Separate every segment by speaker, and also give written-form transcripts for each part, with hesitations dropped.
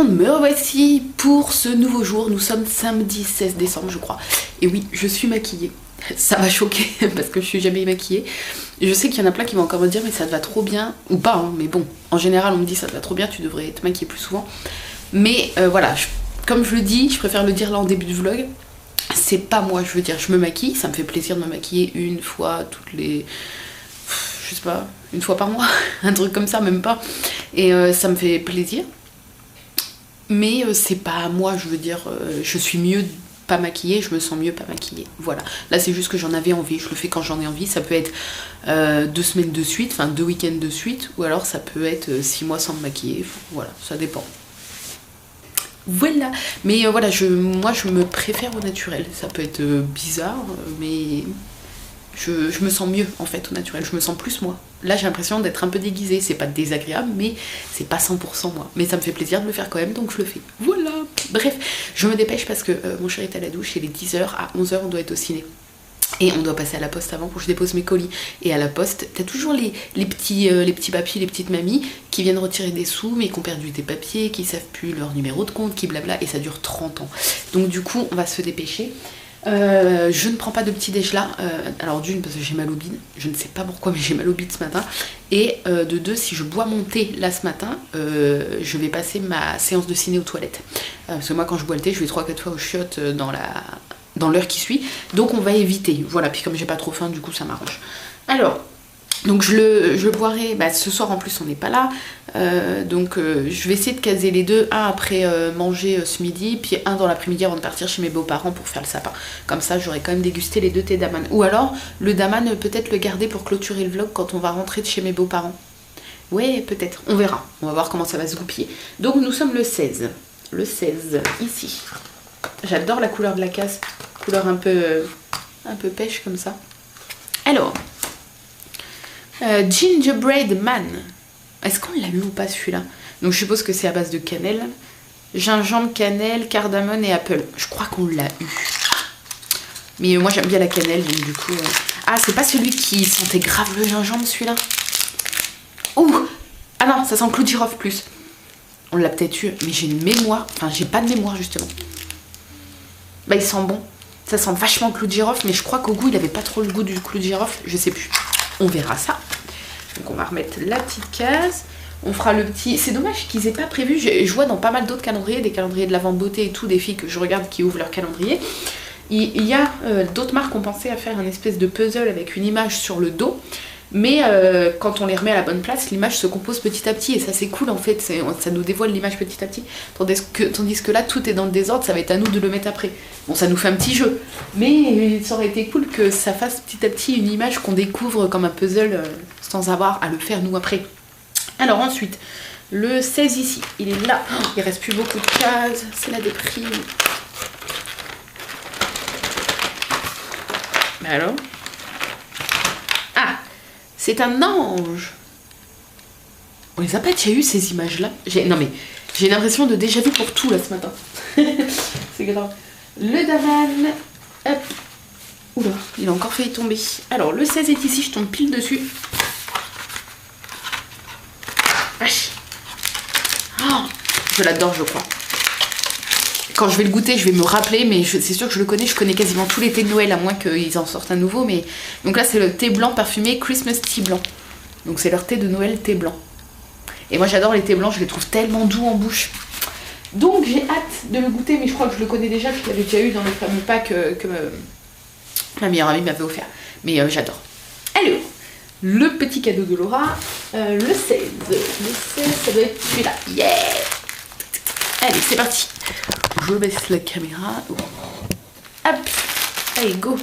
Speaker 1: me voici pour ce nouveau jour. Nous sommes samedi 16 décembre je crois. Et oui, je suis maquillée. Ça va choquer parce que je suis jamais maquillée. Je sais qu'il y en a plein qui vont encore me dire mais ça te va trop bien. Ou pas, hein, mais bon, en général on me dit ça te va trop bien, tu devrais te maquiller plus souvent. Mais voilà, comme je le dis, je préfère le dire là en début de vlog. C'est pas moi, je veux dire, je me maquille. Ça me fait plaisir de me maquiller une fois toutes les... je sais pas, une fois par mois. Un truc comme ça, même pas. Et ça me fait plaisir. Mais c'est pas moi, je veux dire, je suis mieux pas maquillée, je me sens mieux pas maquillée. Voilà. Là c'est juste que j'en avais envie, je le fais quand j'en ai envie. Ça peut être 2 semaines de suite, enfin 2 week-ends de suite, ou alors ça peut être 6 mois sans me maquiller. Voilà, ça dépend. Voilà. Mais voilà, moi je me préfère au naturel. Ça peut être bizarre, mais je me sens mieux en fait au naturel. Je me sens plus moi. Là j'ai l'impression d'être un peu déguisée. C'est pas désagréable, mais c'est pas 100% moi. Mais ça me fait plaisir de le faire quand même, donc je le fais. Voilà. Bref, je me dépêche parce que mon chéri est à la douche. Il est 10h, à 11h on doit être au ciné. Et on doit passer à la poste avant pour que je dépose mes colis. Et à la poste, t'as toujours les petits papiers, les petites mamies qui viennent retirer des sous, mais qui ont perdu des papiers, qui savent plus leur numéro de compte, qui blabla, et ça dure 30 ans. Donc du coup, on va se dépêcher. Je ne prends pas de petit déj là. Alors d'une, parce que j'ai mal au bide. Je ne sais pas pourquoi, mais j'ai mal au bide ce matin. Et de deux, si je bois mon thé là ce matin, je vais passer ma séance de ciné aux toilettes. Parce que moi, quand je bois le thé, je vais 3-4 fois aux chiottes dans l'heure qui suit, donc on va éviter. Voilà, puis comme j'ai pas trop faim, du coup ça m'arrange. Alors, donc je boirai, ce soir en plus on n'est pas là, donc je vais essayer de caser les deux, un après manger ce midi, puis un dans l'après-midi avant de partir chez mes beaux-parents pour faire le sapin. Comme ça j'aurai quand même dégusté les 2 thés d'Aman. Ou alors le d'Aman, peut-être le garder pour clôturer le vlog quand on va rentrer de chez mes beaux-parents. Ouais, peut-être, on verra, on va voir comment ça va se goupiller. Donc nous sommes le 16, ici. J'adore la couleur de la case, couleur un peu pêche comme ça. Alors, Gingerbread Man. Est-ce qu'on l'a eu ou pas celui-là? Donc je suppose que c'est à base de cannelle. Gingembre, cannelle, cardamone et apple. Je crois qu'on l'a eu. Mais moi j'aime bien la cannelle, donc du coup... Ah, c'est pas celui qui sentait grave le gingembre celui-là? Ouh! Ah non, ça sent clou de girofle plus. On l'a peut-être eu, mais j'ai une mémoire. Enfin, j'ai pas de mémoire justement. Il sent bon. Ça sent vachement clou de girofle, mais je crois qu'au goût, il avait pas trop le goût du clou de girofle. Je sais plus. On verra ça. Donc on va remettre la petite case. On fera le petit... C'est dommage qu'ils aient pas prévu. Je vois dans pas mal d'autres calendriers, des calendriers de la vente beauté et tout, des filles que je regarde qui ouvrent leur calendrier. Il y a d'autres marques qui ont pensé à faire une espèce de puzzle avec une image sur le dos. Mais quand on les remet à la bonne place, l'image se compose petit à petit et ça c'est cool en fait, ça nous dévoile l'image petit à petit. Tandis que là tout est dans le désordre, ça va être à nous de le mettre après. Bon, ça nous fait un petit jeu, mais ça aurait été cool que ça fasse petit à petit une image qu'on découvre comme un puzzle sans avoir à le faire nous après. Alors ensuite, le 16 ici, il est là, il reste plus beaucoup de cases, c'est la déprime. Alors, c'est un ange. On les a pas déjà eu ces images-là? Non mais, j'ai l'impression de déjà vu pour tout là ce matin. C'est grave. Le d'Aman. Hop. Oula, il a encore failli tomber. Alors, le 16 est ici, je tombe pile dessus. Vache. Oh, je l'adore, je crois. Quand je vais le goûter, je vais me rappeler, mais c'est sûr que je le connais. Je connais quasiment tous les thés de Noël, à moins qu'ils en sortent un nouveau. Mais... Donc là, c'est le thé blanc parfumé Christmas Tea blanc. Donc c'est leur thé de Noël, thé blanc. Et moi, j'adore les thés blancs, je les trouve tellement doux en bouche. Donc j'ai hâte de le goûter, mais je crois que je le connais déjà. Je l'avais déjà eu dans le fameux pack que ma meilleure amie m'avait offert. Mais j'adore. Alors, le petit cadeau de Laura, le 16. Le 16, ça doit être celui-là. Yeah! Allez, c'est parti. Je baisse la caméra. Hop. Allez, go.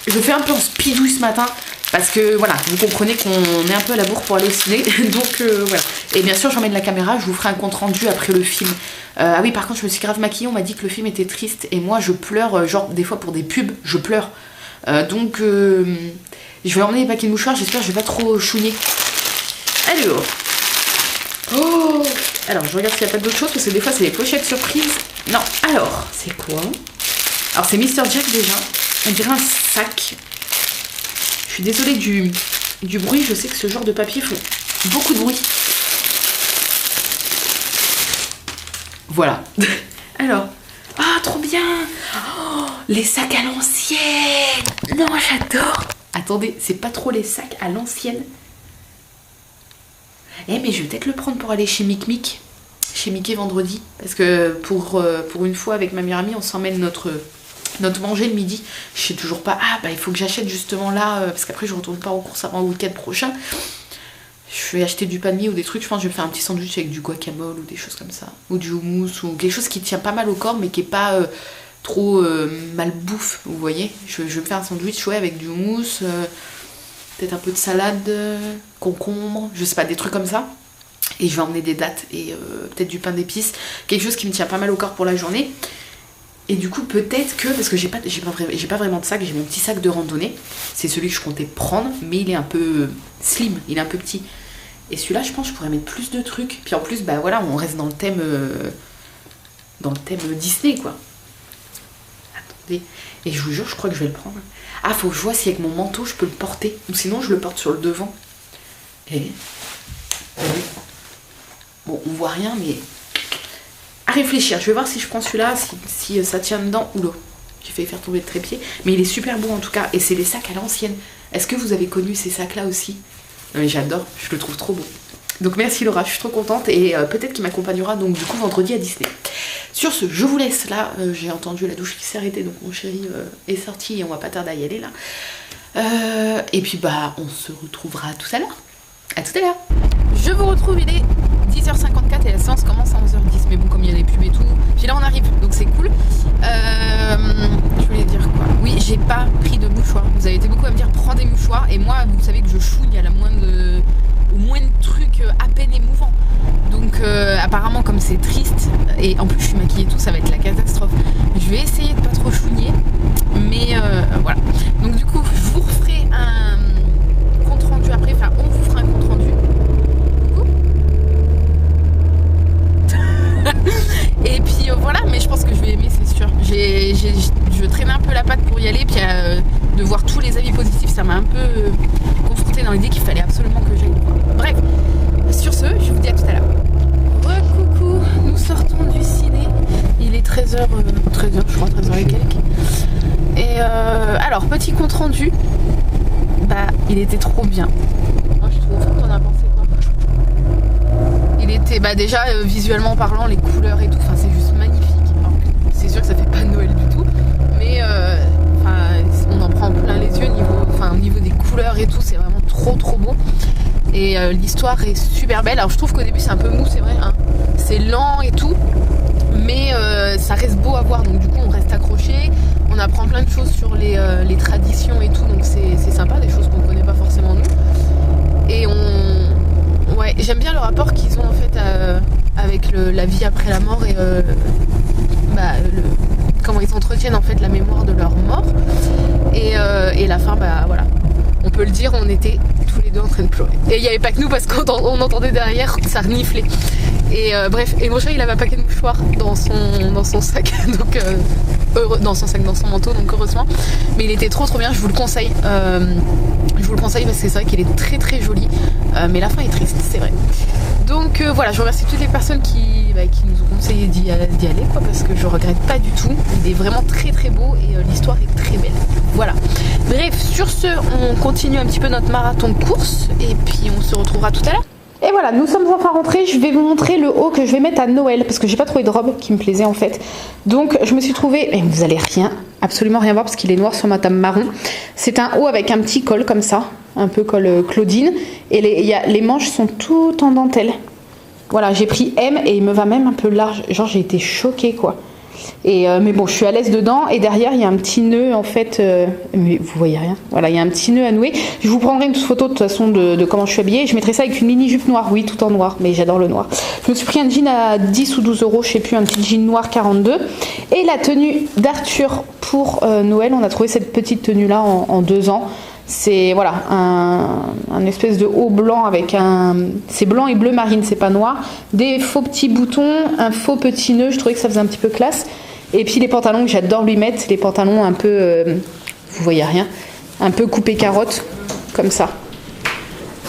Speaker 1: Je fais un peu en speedouille ce matin. Parce que voilà, vous comprenez qu'on est un peu à la bourre pour aller au ciné. Donc voilà. Et bien sûr, j'emmène la caméra. Je vous ferai un compte rendu après le film. Ah oui, par contre, je me suis grave maquillée. On m'a dit que le film était triste. Et moi, je pleure. Genre, des fois pour des pubs, je pleure. Donc, je vais emmener les paquets de mouchoirs. J'espère que je vais pas trop chouiner. Alors. Oh! Alors, je regarde s'il n'y a pas d'autre chose, parce que des fois, c'est des pochettes surprises. Non, alors, c'est quoi? Alors, c'est Mr. Jack déjà. On dirait un sac. Je suis désolée du bruit, je sais que ce genre de papier font beaucoup de bruit. Voilà. Alors, ah, trop bien. Oh, les sacs à l'ancienne. Non, j'adore. Attendez, c'est pas trop les sacs à l'ancienne. Eh, mais je vais peut-être le prendre pour aller chez Mick. Chez Mickey vendredi. Parce que pour une fois, avec ma meilleure amie, on s'emmène notre manger le midi. Je sais toujours pas. Ah, bah il faut que j'achète justement là. Parce qu'après, je retourne pas aux courses avant le week-end prochain. Je vais acheter du pain de mie ou des trucs, je pense que je vais faire un petit sandwich avec du guacamole ou des choses comme ça. Ou du houmous ou quelque chose qui tient pas mal au corps mais qui est pas trop mal bouffe, vous voyez. Je vais me faire un sandwich avec du houmous, peut-être un peu de salade, concombre, je sais pas, des trucs comme ça. Et je vais emmener des dattes et peut-être du pain d'épices, quelque chose qui me tient pas mal au corps pour la journée. Et du coup peut-être que, parce que j'ai pas vraiment de sac, j'ai mon petit sac de randonnée. C'est celui que je comptais prendre, mais il est un peu slim, il est un peu petit. Et celui-là, je pense que je pourrais mettre plus de trucs. Puis en plus, bah voilà, on reste dans le thème Disney, quoi. Attendez. Et je vous jure, je crois que je vais le prendre. Ah, faut que je vois si avec mon manteau, je peux le porter. Ou sinon, je le porte sur le devant. Et... Bon, on voit rien, mais... À réfléchir. Je vais voir si je prends celui-là, si ça tient dedans. Oula, j'ai failli faire tomber le trépied. Mais il est super beau, en tout cas. Et c'est les sacs à l'ancienne. Est-ce que vous avez connu ces sacs-là aussi ? Non mais j'adore, je le trouve trop beau. Donc merci Laura, je suis trop contente et peut-être qu'il m'accompagnera donc du coup vendredi à Disney. Sur ce, je vous laisse là, j'ai entendu la douche qui s'est arrêtée donc mon chéri est sorti et on va pas tarder à y aller là. Et puis bah on se retrouvera tout à l'heure. À tout à l'heure. Je vous retrouve, il est 10h54 et la séance commence à 11h10. Mais bon, comme il y a des pubs et tout, puis là on arrive, donc c'est cool. Je voulais dire quoi ? Oui, j'ai pas pris de mouchoir. Vous avez été beaucoup à me dire prends des mouchoirs. Et moi, vous savez que je chouille à la au moindre truc à peine émouvant. Donc apparemment comme c'est triste, et en plus je suis maquillée et tout, ça va être la catastrophe. Je vais essayer de pas trop chouigner. Mais voilà. Donc du coup, je vous referai un compte rendu après. Enfin, on vous fera un compte rendu. Et puis voilà, mais je pense que je vais aimer, c'est sûr. Je traînais un peu la patte pour y aller, puis de voir tous les avis positifs, ça m'a un peu conforté dans l'idée qu'il fallait absolument que j'aille. Bref, sur ce, je vous dis à tout à l'heure. Coucou, nous sortons du ciné. Il est 13h, je crois, 13h et quelques. Et alors, petit compte rendu, bah, il était trop bien. Moi, je trouve, t'en as pensé quoi ? Il était, bah déjà, visuellement parlant, les couleurs et tout, enfin, c'est juste magnifique. Alors, c'est sûr que ça fait pas Noël du tout, mais on en prend plein les yeux au niveau des couleurs et tout, c'est vraiment trop beau. Et l'histoire est super belle. Alors je trouve qu'au début c'est un peu mou, c'est vrai, hein. C'est lent et tout, mais ça reste beau à voir, donc du coup on reste accroché, on apprend plein de choses sur les traditions et tout, donc c'est sympa, des choses qu'on connaît pas forcément nous. Et ouais, j'aime bien le rapport qu'ils ont en fait avec la vie après la mort et comment ils entretiennent en fait la mémoire de leur mort. Et la fin, bah voilà, on peut le dire, on était tous les deux en train de pleurer. Et il n'y avait pas que nous parce qu'on entendait derrière ça reniflait. Et bref, et mon chéri il avait un paquet de mouchoirs dans son sac, donc dans son manteau, donc heureusement. Mais il était trop bien, je vous le conseille. Je vous le conseille parce que c'est vrai qu'il est très joli, mais la fin est triste, c'est vrai. Donc voilà, je remercie toutes les personnes qui nous ont conseillé d'y aller, quoi, parce que je regrette pas du tout. Il est vraiment très beau et l'histoire est très belle. Voilà. Bref, sur ce, on continue un petit peu notre marathon de course et puis on se retrouvera tout à l'heure. Et voilà, nous sommes enfin rentrés. Je vais vous montrer le haut que je vais mettre à Noël parce que j'ai pas trouvé de robe qui me plaisait en fait. Donc je me suis trouvée, et vous allez absolument rien voir parce qu'il est noir sur ma table marron. C'est un haut avec un petit col comme ça, un peu col Claudine, et les manches sont toutes en dentelle. Voilà, j'ai pris M et il me va même un peu large. Genre j'ai été choquée quoi. Et mais bon, je suis à l'aise dedans et derrière il y a un petit nœud en fait, mais vous voyez rien. Voilà, il y a un petit nœud à nouer. Je vous prendrai une photo de toute façon de comment je suis habillée. Je mettrai ça avec une mini jupe noire, oui, tout en noir, mais j'adore le noir. Je me suis pris un jean à 10 ou 12 euros, je sais plus, un petit jean noir 42. Et la tenue d'Arthur pour Noël, on a trouvé cette petite tenue là en 2 ans. C'est voilà un espèce de haut blanc avec c'est blanc et bleu marine, c'est pas noir, des faux petits boutons, un faux petit nœud, je trouvais que ça faisait un petit peu classe. Et puis les pantalons que j'adore lui mettre, les pantalons un peu vous voyez rien, un peu coupé carotte comme ça.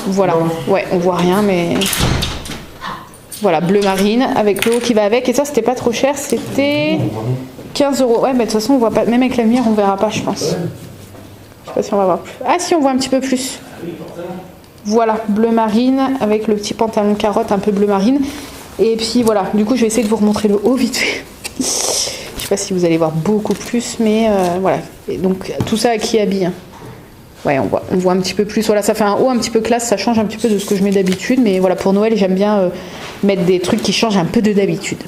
Speaker 1: Voilà, ouais, on voit rien mais
Speaker 2: Voilà, bleu marine avec le haut qui va avec. Et ça, c'était pas trop cher, c'était 15 €. Ouais, mais de toute façon, on voit pas. Même avec la lumière, on verra pas, je pense. Je sais pas si on va voir plus. Ah, si, on voit un petit peu plus. Voilà, bleu marine avec le petit pantalon carotte un peu bleu marine. Et puis voilà, du coup, je vais essayer de vous remontrer le haut vite fait. Je sais pas si vous allez voir beaucoup plus, mais voilà. Et donc, tout ça qui habille. Hein. Ouais, on voit un petit peu plus. Voilà, ça fait un haut un petit peu classe, ça change un petit peu de ce que je mets d'habitude. Mais voilà, pour Noël, j'aime bien mettre des trucs qui changent un peu de d'habitude.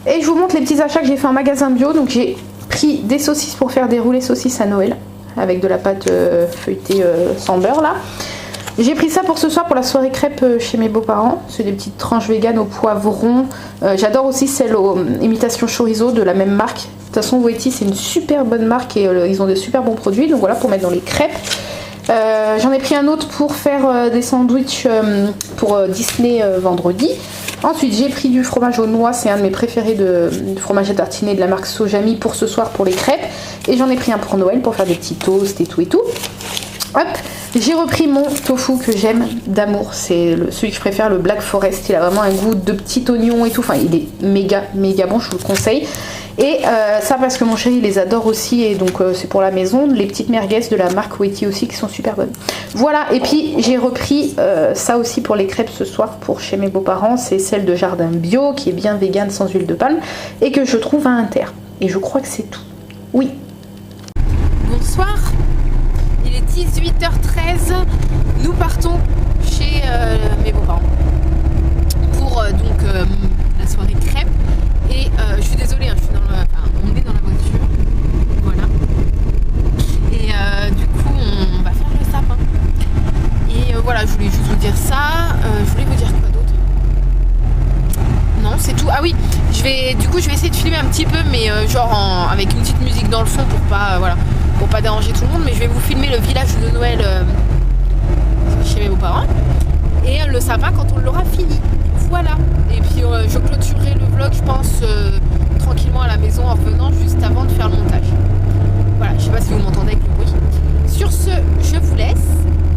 Speaker 2: Et je vous montre les petits achats que j'ai fait en magasin bio. Donc j'ai pris des saucisses pour faire des roulés saucisses à Noël. Avec de la pâte feuilletée sans beurre là. J'ai pris ça pour ce soir pour la soirée crêpe chez mes beaux-parents. C'est des petites tranches véganes au poivron. J'adore aussi celle aux imitation chorizo de la même marque. De toute façon, Wetty, c'est une super bonne marque et ils ont des super bons produits. Donc voilà, pour mettre dans les crêpes. J'en ai pris un autre pour faire des sandwichs pour Disney vendredi. Ensuite, j'ai pris du fromage aux noix. C'est un de mes préférés de fromage à tartiner de la marque Sojami pour ce soir pour les crêpes. Et j'en ai pris un pour Noël pour faire des petits toasts et tout et tout. Hop, j'ai repris mon tofu que j'aime d'amour, c'est celui que je préfère, le Black Forest. Il a vraiment un goût de petit oignon et tout, enfin il est méga bon, je vous le conseille. Et ça parce que mon chéri les adore aussi et donc c'est pour la maison, les petites merguez de la marque Wetty aussi qui sont super bonnes. Voilà, et puis j'ai repris ça aussi pour les crêpes ce soir pour chez mes beaux-parents, c'est celle de Jardin Bio qui est bien vegan sans huile de palme et que je trouve à Inter. Et je crois que c'est tout. Oui.
Speaker 1: Bonsoir. Il est 18h13, nous partons chez mes beaux-parents pour la soirée crêpe et je suis désolée, hein, on est dans la voiture, voilà, et du coup on va faire le sapin et voilà, je voulais juste vous dire ça, je voulais vous dire quoi d'autre? Non, c'est tout. Ah oui, je vais essayer de filmer un petit peu mais avec une petite musique dans le fond pour pas pour pas déranger tout le monde, mais je vais vous filmer le village de Noël chez mes beaux-parents et le sapin quand on l'aura fini. Voilà. Et puis je clôturerai le vlog, je pense, tranquillement à la maison en revenant juste avant de faire le montage. Voilà, je sais pas si vous m'entendez avec le bruit. Sur ce, je vous laisse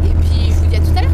Speaker 1: et puis je vous dis à tout à l'heure.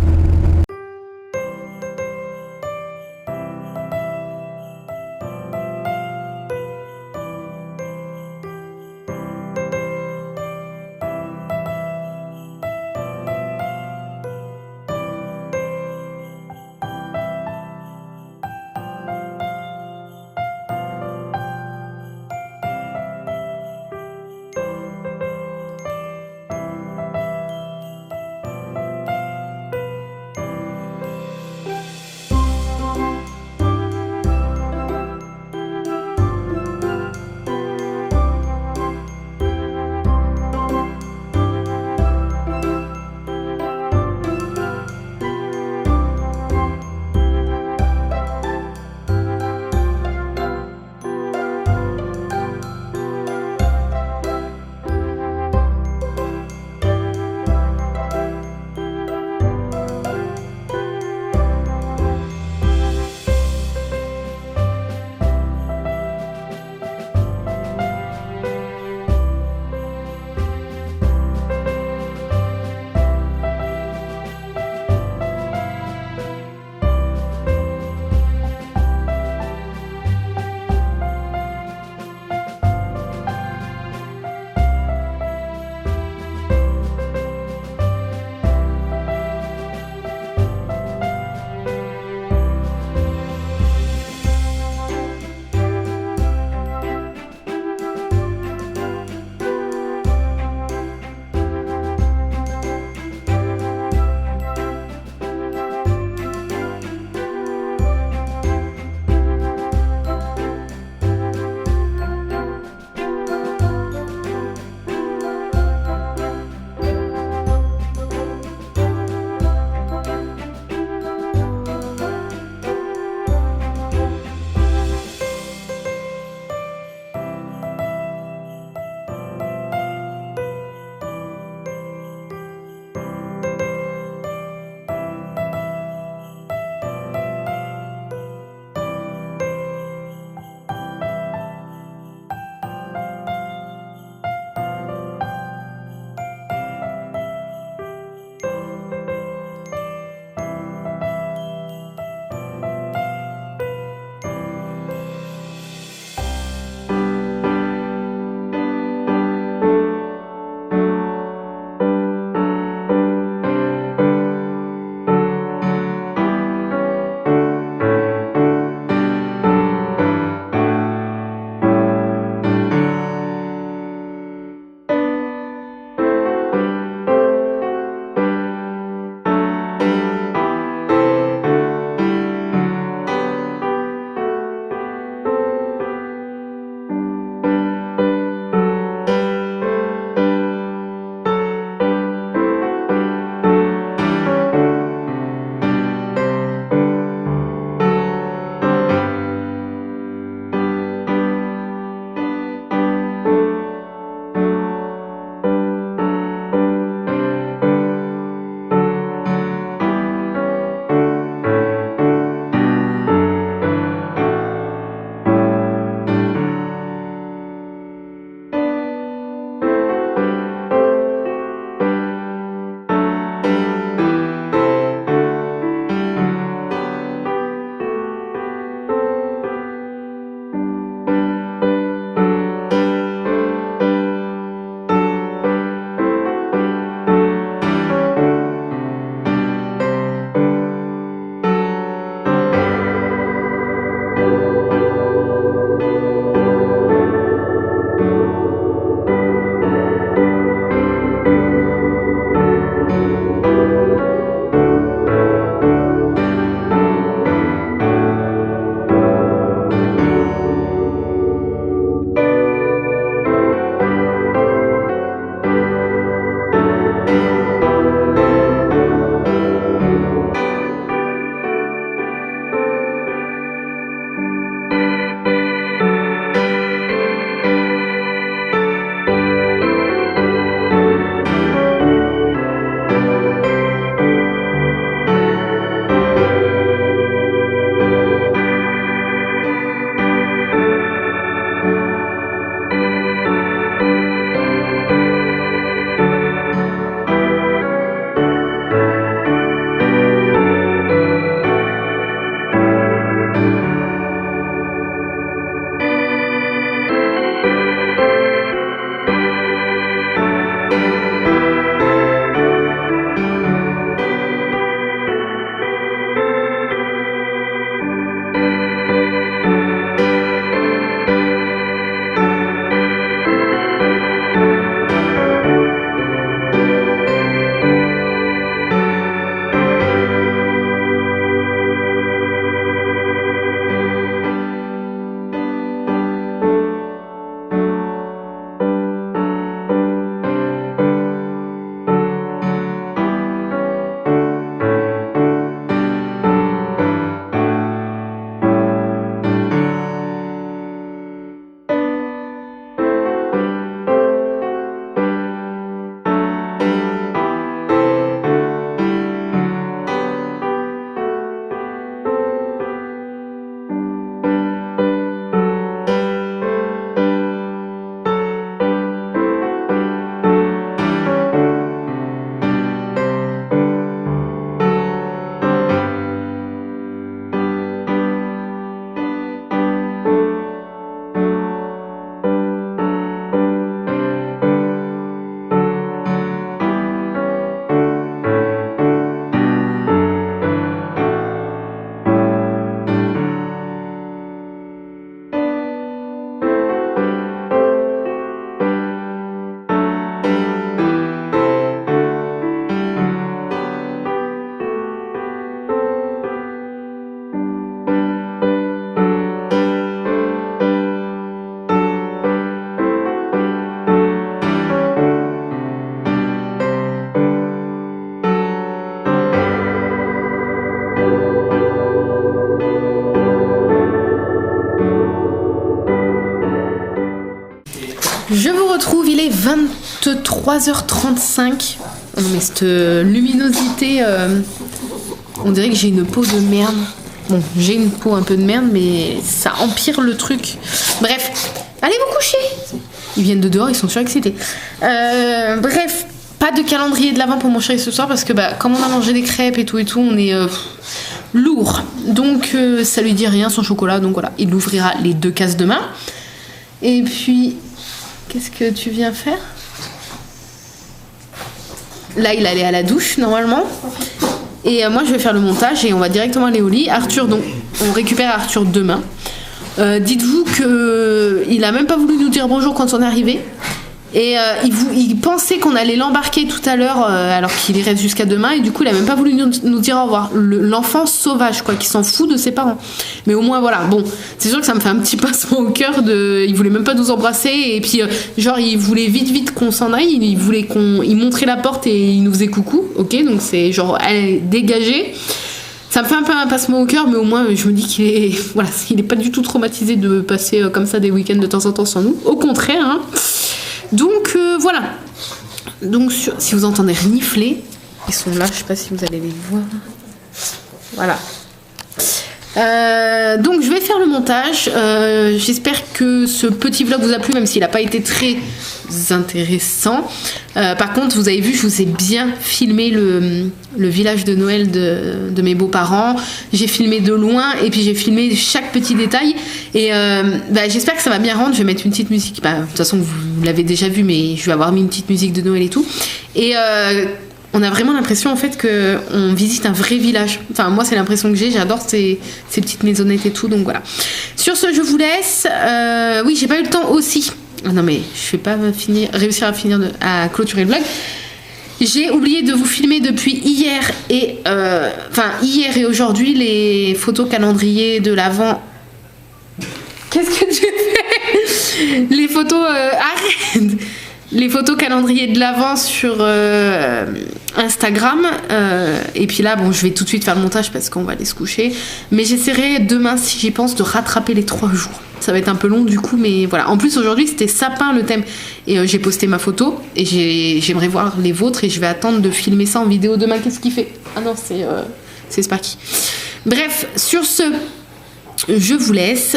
Speaker 1: retrouve, il est 23h35. Oh non mais cette luminosité, on dirait que j'ai une peau de merde. Bon, j'ai une peau un peu de merde, mais ça empire le truc. Bref, allez vous coucher. Ils viennent de dehors, ils sont surexcités. Bref, pas de calendrier de l'Avent pour mon chéri ce soir parce que comme on a mangé des crêpes et tout, on est lourd. Donc ça lui dit rien son chocolat, donc voilà, il ouvrira les 2 cases demain. Et puis, qu'est-ce que tu viens faire? Là, il allait à la douche normalement. Et moi, je vais faire le montage et on va directement aller au lit. Arthur, donc, on récupère Arthur demain. Dites-vous qu'il a même pas voulu nous dire bonjour quand on est arrivé. Et il pensait qu'on allait l'embarquer tout à l'heure alors qu'il reste jusqu'à demain. Et du coup, il a même pas voulu nous dire au revoir. L'enfant sauvage, quoi, qui s'en fout de ses parents. Mais au moins, voilà. Bon, c'est sûr que ça me fait un petit pincement au cœur. Il voulait même pas nous embrasser. Et puis, genre, il voulait vite qu'on s'en aille. Il voulait il montrait la porte et il nous faisait coucou. Ok, donc c'est genre, allez, dégagez. Ça me fait un peu un pincement au cœur, mais au moins, je me dis qu'il est, voilà, il est pas du tout traumatisé de passer comme ça des week-ends de temps en temps sans nous. Au contraire, hein. Donc voilà. Donc si vous entendez renifler, ils sont là, je sais pas si vous allez les voir. Voilà. Donc je vais faire le montage. J'espère que ce petit vlog vous a plu, même s'il n'a pas été très intéressant. Par contre, vous avez vu, je vous ai bien filmé le village de Noël de mes beaux-parents. J'ai filmé de loin et puis j'ai filmé chaque petit détail. Et j'espère que ça va bien rendre. Je vais mettre une petite musique. De toute façon, vous l'avez déjà vu, mais je vais avoir mis une petite musique de Noël et tout. Et on a vraiment l'impression en fait qu'on visite un vrai village. Enfin, moi, c'est l'impression que j'ai. J'adore ces petites maisonnettes et tout. Donc voilà. Sur ce, je vous laisse. Oui, j'ai pas eu le temps aussi. Ah non, mais je vais pas réussir à clôturer le vlog. J'ai oublié de vous filmer depuis hier et aujourd'hui les photos calendrier de l'Avent. Qu'est-ce que tu fais? Les photos arrête. Les photos calendrier de l'Avent sur Instagram. Et puis là, bon, je vais tout de suite faire le montage parce qu'on va aller se coucher. Mais j'essaierai demain, si j'y pense, de rattraper les 3 jours. Ça va être un peu long du coup, mais voilà. En plus, aujourd'hui, c'était sapin le thème. Et j'ai posté ma photo. Et j'aimerais voir les vôtres. Et je vais attendre de filmer ça en vidéo demain. Qu'est-ce qu'il fait? Ah non, c'est Sparky. Bref, sur ce, je vous laisse.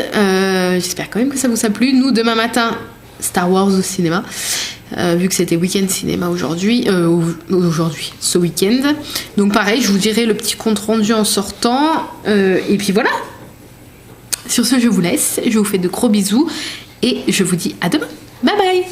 Speaker 1: J'espère quand même que ça vous a plu. Nous, demain matin, Star Wars au cinéma. Vu que c'était week-end cinéma ce week-end. Donc pareil, je vous dirai le petit compte rendu en sortant. Et puis voilà. Sur ce, je vous laisse. Je vous fais de gros bisous. Et je vous dis à demain. Bye bye.